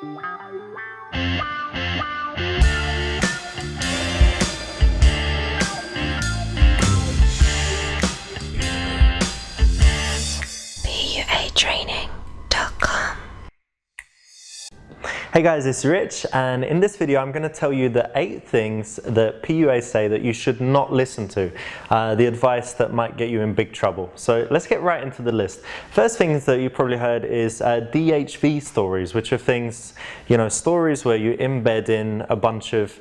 PUAtraining.com. Hey guys, it's Rich, and in this video I'm going to tell you the 8 things that PUAs say that you should not listen to, the advice that might get you in big trouble. So let's get right into the list. First things that you probably heard is DHV stories, which are things, stories where you embed in a bunch of,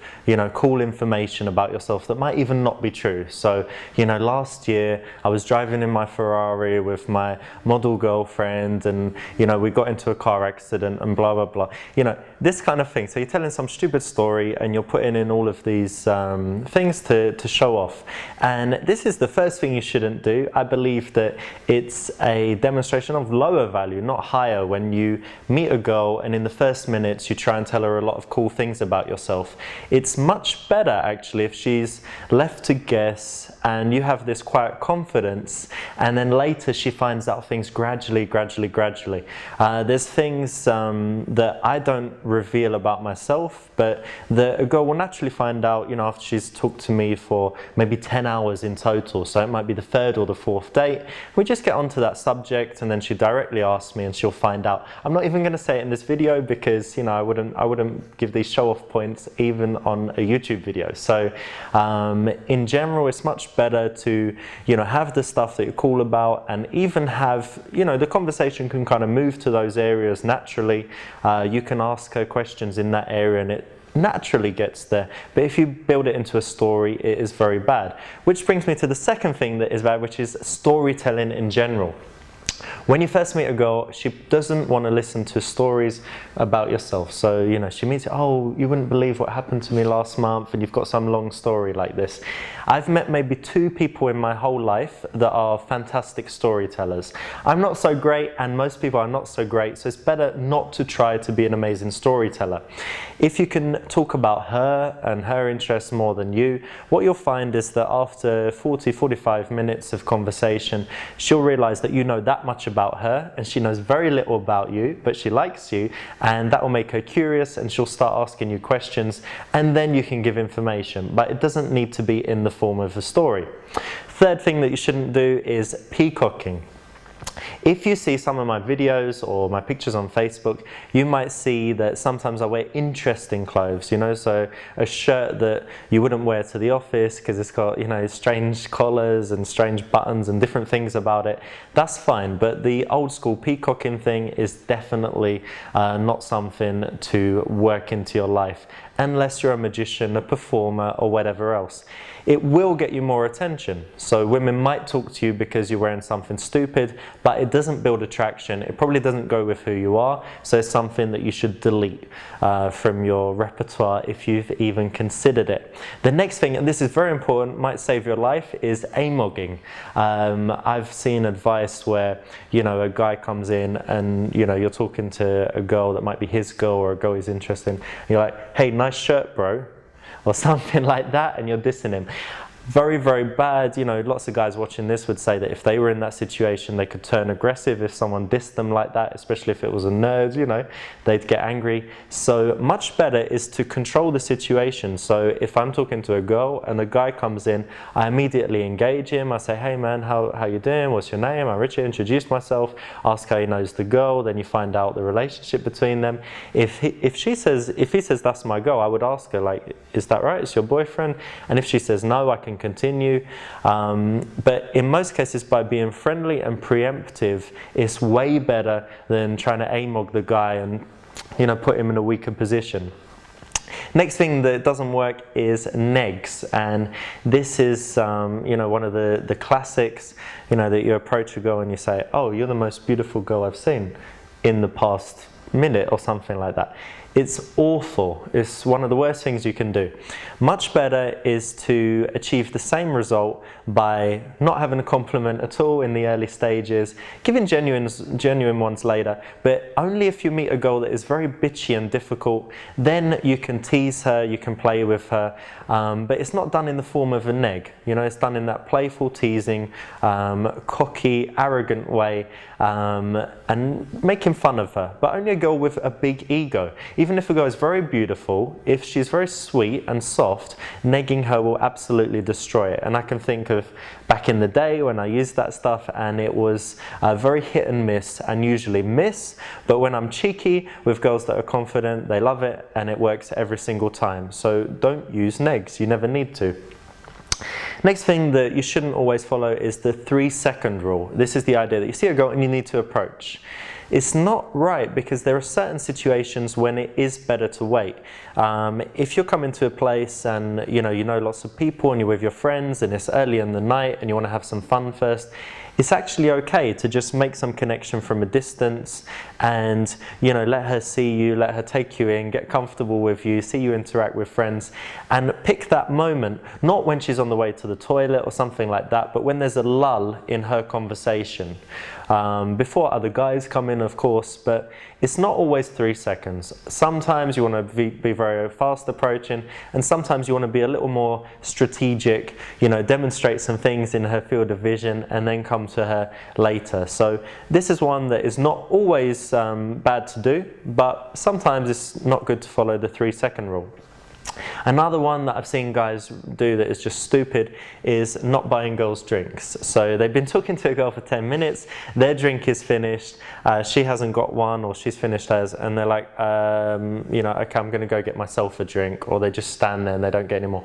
cool information about yourself that might even not be true. So, last year I was driving in my Ferrari with my model girlfriend and, we got into a car accident and blah, blah, blah. This kind of thing. So you're telling some stupid story and you're putting in all of these things to show off. And this is the first thing you shouldn't do. I believe that it's a demonstration of lower value, not higher, when you meet a girl and in the first minutes you try and tell her a lot of cool things about yourself. It's much better actually if she's left to guess and you have this quiet confidence, and then later she finds out things gradually. There's things that I don't reveal about myself, but a girl will naturally find out, after she's talked to me for maybe 10 hours in total. So it might be the 3rd or the 4th date. We just get onto that subject and then she directly asks me and she'll find out. I'm not even going to say it in this video because, I wouldn't give these show-off points even on a YouTube video. So in general, it's much better to, have the stuff that you're cool about, and even have, the conversation can kind of move to those areas naturally. You can ask her questions in that area and it naturally gets there. But if you build it into a story, it is very bad. Which brings me to the second thing that is bad, which is storytelling in general. When you first meet a girl, she doesn't want to listen to stories about yourself. So, she meets you, oh, you wouldn't believe what happened to me last month, and you've got some long story like this. I've met maybe 2 people in my whole life that are fantastic storytellers. I'm not so great, and most people are not so great, so it's better not to try to be an amazing storyteller. If you can talk about her and her interests more than you, what you'll find is that after 40-45 minutes of conversation, she'll realize that you know that much about her and she knows very little about you, but she likes you, and that will make her curious and she'll start asking you questions, and then you can give information, but it doesn't need to be in the form of a story. Third thing that you shouldn't do is peacocking. If you see some of my videos or my pictures on Facebook, you might see that sometimes I wear interesting clothes, so a shirt that you wouldn't wear to the office because it's got, strange collars and strange buttons and different things about it. That's fine, but the old school peacocking thing is definitely not something to work into your life unless you're a magician, a performer, or whatever else. It will get you more attention. So women might talk to you because you're wearing something stupid, but it doesn't build attraction. It probably doesn't go with who you are, so it's something that you should delete from your repertoire if you've even considered it. The next thing, and this is very important, might save your life, is amogging. I've seen advice where, a guy comes in and, you're talking to a girl that might be his girl or a girl he's interested in. And you're like, hey, nice shirt, bro, or something like that, and you're dissing him. Very, very bad. Lots of guys watching this would say that if they were in that situation, they could turn aggressive if someone dissed them like that, especially if it was a nerd, they'd get angry. So much better is to control the situation. So if I'm talking to a girl and a guy comes in, I immediately engage him. I say, hey man, how you doing? What's your name? I'm Richard. Introduce myself. Ask how he knows the girl. Then you find out the relationship between them. If he says that's my girl, I would ask her, like, is that right? It's your boyfriend? And if she says no, I can continue. But in most cases, by being friendly and preemptive, it's way better than trying to amog the guy and put him in a weaker position. Next thing that doesn't work is Negs, and this is one of the classics, that you approach a girl and you say, oh, you're the most beautiful girl I've seen in the past minute or something like that. It's awful. It's one of the worst things you can do. Much better is to achieve the same result by not having a compliment at all in the early stages, giving genuine ones later, but only if you meet a girl that is very bitchy and difficult, then you can tease her, you can play with her, but it's not done in the form of a neg. You know, it's done in that playful, teasing, cocky, arrogant way, and making fun of her. But only a girl with a big ego. Even if a girl is very beautiful, if she's very sweet and soft, negging her will absolutely destroy it. And I can think of back in the day when I used that stuff, and it was very hit and miss, and usually miss, but when I'm cheeky with girls that are confident, they love it, and it works every single time. So don't use negs, you never need to. Next thing that you shouldn't always follow is the 3-second rule. This is the idea that you see a girl and you need to approach. It's not right, because there are certain situations when it is better to wait. If you're coming to a place and you know lots of people and you're with your friends and it's early in the night and you want to have some fun first, it's actually okay to just make some connection from a distance and let her see you, let her take you in, get comfortable with you, see you interact with friends, and pick that moment, not when she's on the way to the toilet or something like that, but when there's a lull in her conversation. Before other guys come in, of course, but it's not always 3 seconds. Sometimes you want to be very fast approaching, and sometimes you want to be a little more strategic, demonstrate some things in her field of vision and then come to her later. So this is one that is not always bad to do, but sometimes it's not good to follow the 3-second rule. Another one that I've seen guys do that is just stupid is not buying girls drinks. So they've been talking to a girl for 10 minutes, their drink is finished, she hasn't got one, or she's finished hers, and they're like, okay, I'm going to go get myself a drink, or they just stand there and they don't get any more.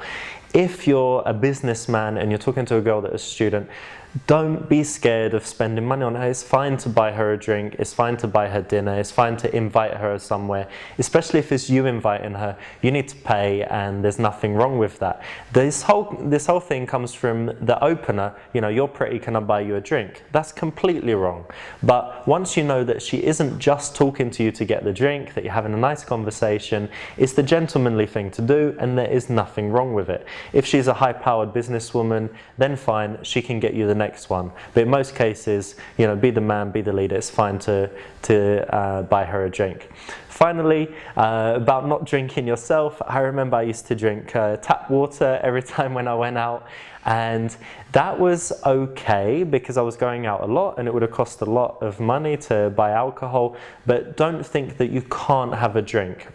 If you're a businessman and you're talking to a girl that is a student, don't be scared of spending money on her. It's fine to buy her a drink, it's fine to buy her dinner, it's fine to invite her somewhere, especially if it's you inviting her. You need to pay, and there's nothing wrong with that. This whole thing comes from the opener, you're pretty, can I buy you a drink? That's completely wrong. But once you know that she isn't just talking to you to get the drink, that you're having a nice conversation, it's the gentlemanly thing to do, and there is nothing wrong with it. If she's a high-powered businesswoman, then fine, she can get you the next one. But in most cases, be the man, be the leader. It's fine to buy her a drink. Finally, about not drinking yourself, I remember I used to drink tap water every time when I went out, and that was okay because I was going out a lot and it would have cost a lot of money to buy alcohol, but don't think that you can't have a drink.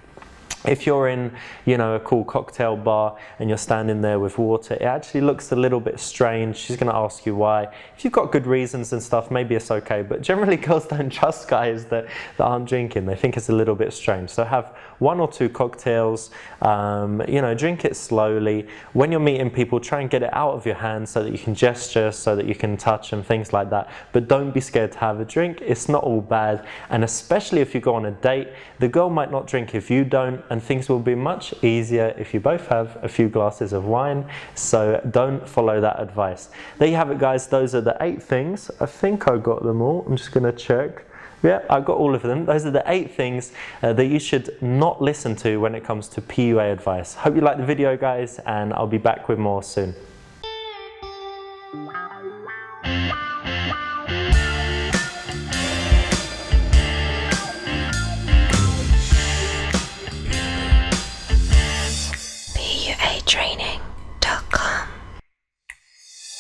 If you're in, a cool cocktail bar and you're standing there with water, it actually looks a little bit strange. She's going to ask you why. If you've got good reasons and stuff, maybe it's okay. But generally, girls don't trust guys that aren't drinking. They think it's a little bit strange. So have 1 or 2 cocktails, drink it slowly. When you're meeting people, try and get it out of your hands so that you can gesture, so that you can touch and things like that. But don't be scared to have a drink. It's not all bad. And especially if you go on a date, the girl might not drink if you don't, and things will be much easier if you both have a few glasses of wine. So don't follow that advice. There you have it, guys. Those are the 8 things. I think I got them all. I'm just going to check. Yeah, I got all of them. Those are the 8 things that you should not listen to when it comes to PUA advice. Hope you liked the video, guys, and I'll be back with more soon.